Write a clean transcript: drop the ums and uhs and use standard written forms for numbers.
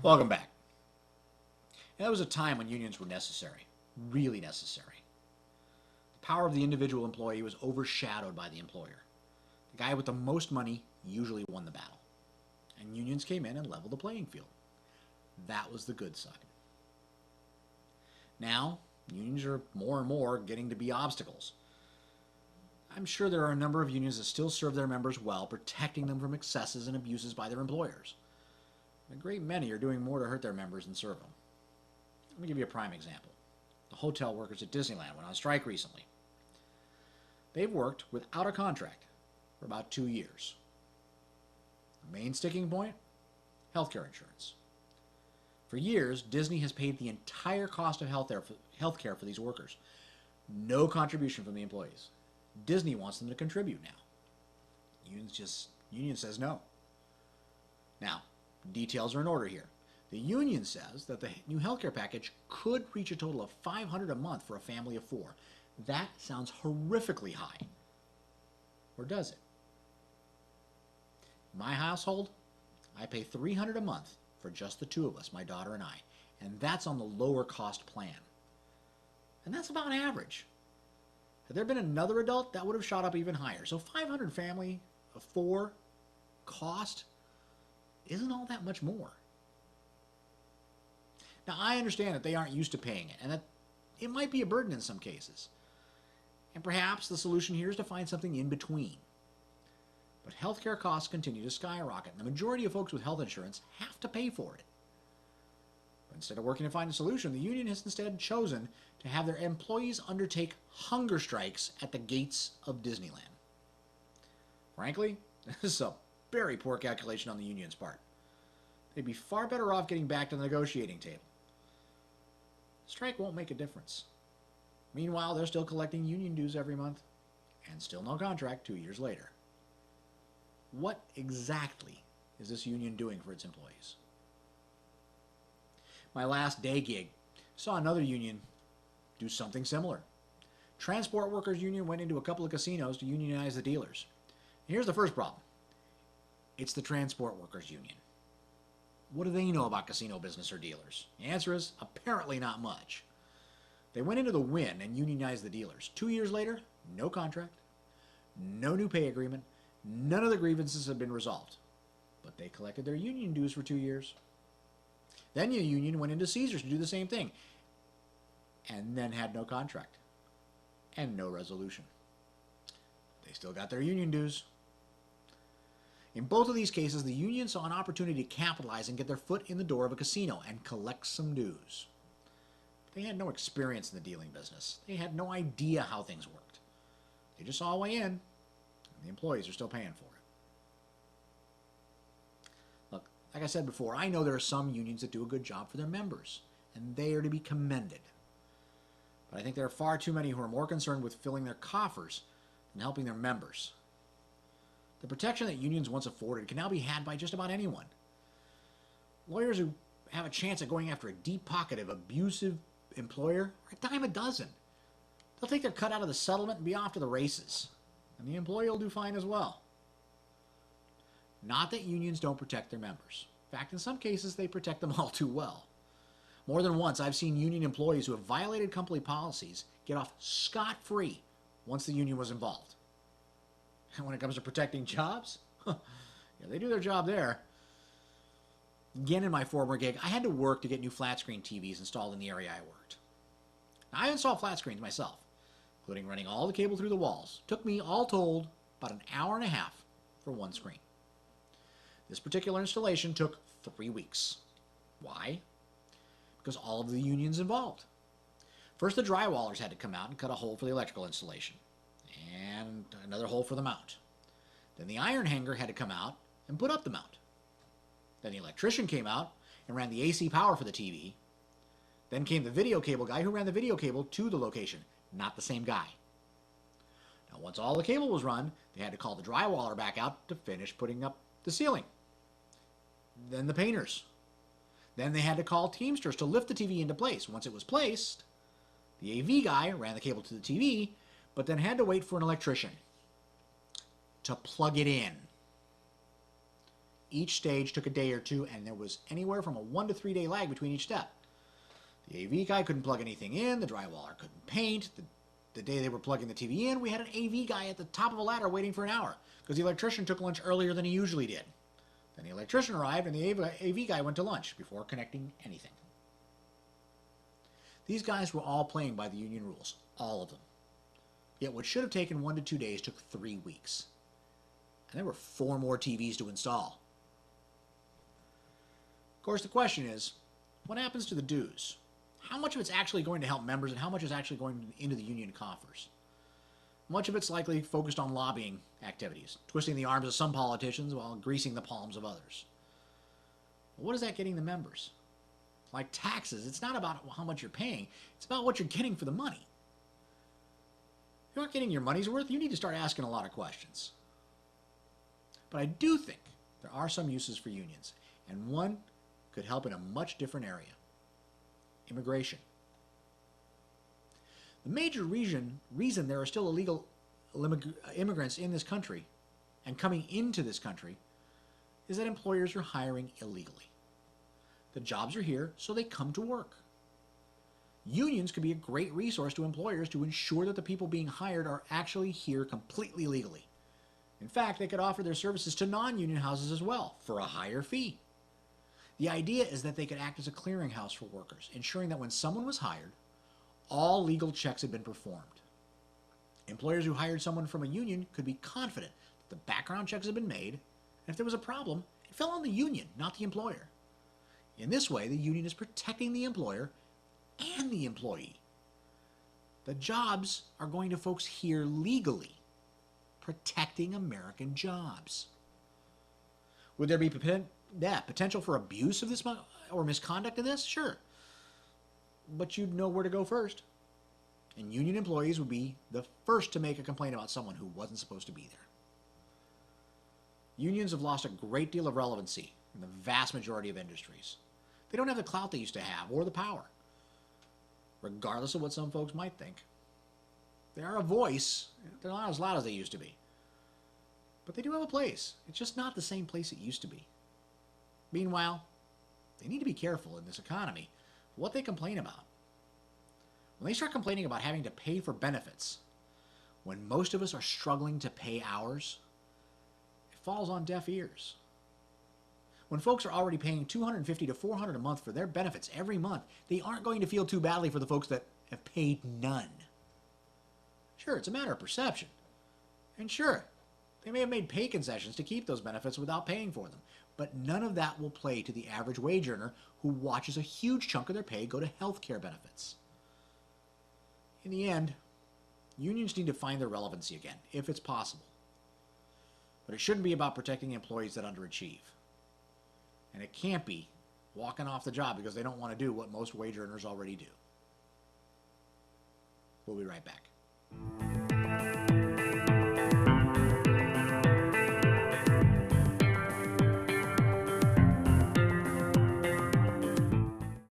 Welcome back. That was a time when unions were necessary, really necessary. The power of the individual employee was overshadowed by the employer. The guy with the most money usually won the battle, and unions came in and leveled the playing field. That was the good side. Now, unions are more and more getting to be obstacles. I'm sure there are a number of unions that still serve their members well, protecting them from excesses and abuses by their employers. A great many are doing more to hurt their members than serve them. Let me give you a prime example. The hotel workers at Disneyland went on strike recently. They've worked without a contract for about 2 years. The main sticking point? Healthcare insurance. For years, Disney has paid the entire cost of healthcare for these workers. No contribution from the employees. Disney wants them to contribute now. Union says no. Now, details are in order here. The union says that the new healthcare package could reach a total of $500 a month for a family of 4. That sounds horrifically high. Or does it? My household, I pay $300 a month for just the 2 of us, my daughter and I, and that's on the lower cost plan. And that's about average. Had there been another adult, that would have shot up even higher. So $500 family of 4 cost isn't all that much more. Now, I understand that they aren't used to paying it, and that it might be a burden in some cases. And perhaps the solution here is to find something in between. But healthcare costs continue to skyrocket, and the majority of folks with health insurance have to pay for it. But instead of working to find a solution, the union has instead chosen to have their employees undertake hunger strikes at the gates of Disneyland. Frankly, this is a very poor calculation on the union's part. They'd be far better off getting back to the negotiating table. Strike won't make a difference. Meanwhile, they're still collecting union dues every month, and still no contract 2 years later. What exactly is this union doing for its employees? My last day gig saw another union do something similar. Transport Workers Union went into a couple of casinos to unionize the dealers. And here's the first problem. It's the Transport Workers Union. What do they know about casino business or dealers? The answer is apparently not much. They went into the win and unionized the dealers. 2 years later, no contract, no new pay agreement, none of the grievances had been resolved. But they collected their union dues for 2 years. Then the union went into Caesars to do the same thing, and then had no contract and no resolution. They still got their union dues. In both of these cases, the union saw an opportunity to capitalize and get their foot in the door of a casino and collect some dues. They had no experience in the dealing business. They had no idea how things worked. They just saw a way in, and the employees are still paying for it. Look, like I said before, I know there are some unions that do a good job for their members, and they are to be commended. But I think there are far too many who are more concerned with filling their coffers than helping their members. The protection that unions once afforded can now be had by just about anyone. Lawyers who have a chance at going after a deep-pocketed, abusive employer are a dime a dozen. They'll take their cut out of the settlement and be off to the races. And the employee will do fine as well. Not that unions don't protect their members. In fact, in some cases, they protect them all too well. More than once, I've seen union employees who have violated company policies get off scot-free once the union was involved. And when it comes to protecting jobs, yeah, they do their job there. Again, in my former gig, I had to work to get new flat-screen TVs installed in the area I worked. Now, I installed flat screens myself, including running all the cable through the walls. It took me, all told, about an hour and a half for one screen. This particular installation took 3 weeks. Why? Because all of the unions involved. First, the drywallers had to come out and cut a hole for the electrical installation, and another hole for the mount. Then the iron hanger had to come out and put up the mount. Then the electrician came out and ran the AC power for the TV. Then came the video cable guy who ran the video cable to the location. Not the same guy. Now, once all the cable was run, they had to call the drywaller back out to finish putting up the ceiling. Then the painters. Then they had to call Teamsters to lift the TV into place. Once it was placed, the AV guy ran the cable to the TV, but then had to wait for an electrician to plug it in. Each stage took a day or two, and there was anywhere from a 1 to 3 day lag between each step. The AV guy couldn't plug anything in, the drywaller couldn't paint. The day they were plugging the TV in, we had an AV guy at the top of a ladder waiting for an hour because the electrician took lunch earlier than he usually did. Then the electrician arrived and the AV guy went to lunch before connecting anything. These guys were all playing by the union rules, all of them. Yet what should have taken 1 to 2 days took 3 weeks. And there were 4 more TVs to install. Of course, the question is, what happens to the dues? How much of it's actually going to help members and how much is actually going into the union coffers? Much of it's likely focused on lobbying activities, twisting the arms of some politicians while greasing the palms of others. But what is that getting the members? Like taxes, it's not about how much you're paying, it's about what you're getting for the money. If you aren't getting your money's worth, you need to start asking a lot of questions. But I do think there are some uses for unions, and one could help in a much different area. Immigration. The major reason there are still illegal immigrants in this country and coming into this country is that employers are hiring illegally. The jobs are here, so they come to work. Unions could be a great resource to employers to ensure that the people being hired are actually here completely legally. In fact, they could offer their services to non-union houses as well for a higher fee. The idea is that they could act as a clearinghouse for workers, ensuring that when someone was hired, all legal checks had been performed. Employers who hired someone from a union could be confident that the background checks had been made, and if there was a problem, it fell on the union, not the employer. In this way, the union is protecting the employer and the employee. The jobs are going to folks here legally, protecting American jobs. Would there be potential for abuse of this or misconduct in this? Sure. But you'd know where to go first. And union employees would be the first to make a complaint about someone who wasn't supposed to be there. Unions have lost a great deal of relevancy in the vast majority of industries. They don't have the clout they used to have or the power, regardless of what some folks might think. They are a voice. They're not as loud as they used to be. But they do have a place. It's just not the same place it used to be. Meanwhile, they need to be careful in this economy what they complain about. When they start complaining about having to pay for benefits, when most of us are struggling to pay ours, it falls on deaf ears. When folks are already paying $250 to $400 a month for their benefits every month, they aren't going to feel too badly for the folks that have paid none. Sure, it's a matter of perception. And sure, they may have made pay concessions to keep those benefits without paying for them, but none of that will play to the average wage earner who watches a huge chunk of their pay go to health care benefits. In the end, unions need to find their relevancy again, if it's possible. But it shouldn't be about protecting employees that underachieve. And it can't be walking off the job because they don't want to do what most wage earners already do. We'll be right back.